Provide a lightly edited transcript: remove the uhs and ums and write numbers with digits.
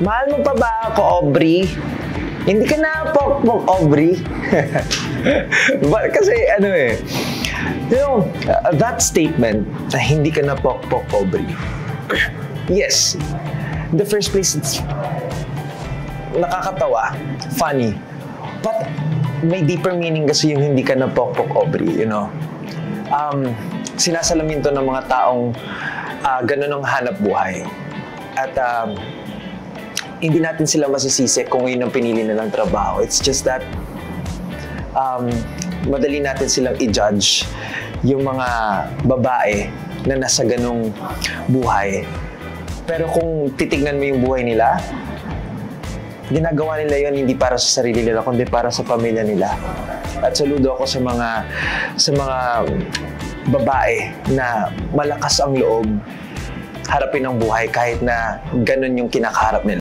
Mahal mo pa ba ako, Aubrey? Hindi ka na pokpok, Aubrey. Kasi ano eh, you know, that statement na hindi ka na pokpok, Aubrey. Yes, in the first place, it's nakakatawa, funny. But may deeper meaning kasi yung hindi ka na pokpok, Aubrey, you know. Sinasalamin to ng mga taong ganun ang hanap buhay. At hindi natin sila masisisi kung yun ang pinili nilang trabaho. It's just that madali natin silang i-judge yung mga babae na nasa ganung buhay. Pero kung titignan mo yung buhay nila, ginagawa nila yun hindi para sa sarili nila, kundi para sa pamilya nila. At saludo ako sa mga babae na malakas ang loob harapin ang buhay kahit na ganun yung kinakaharap nila.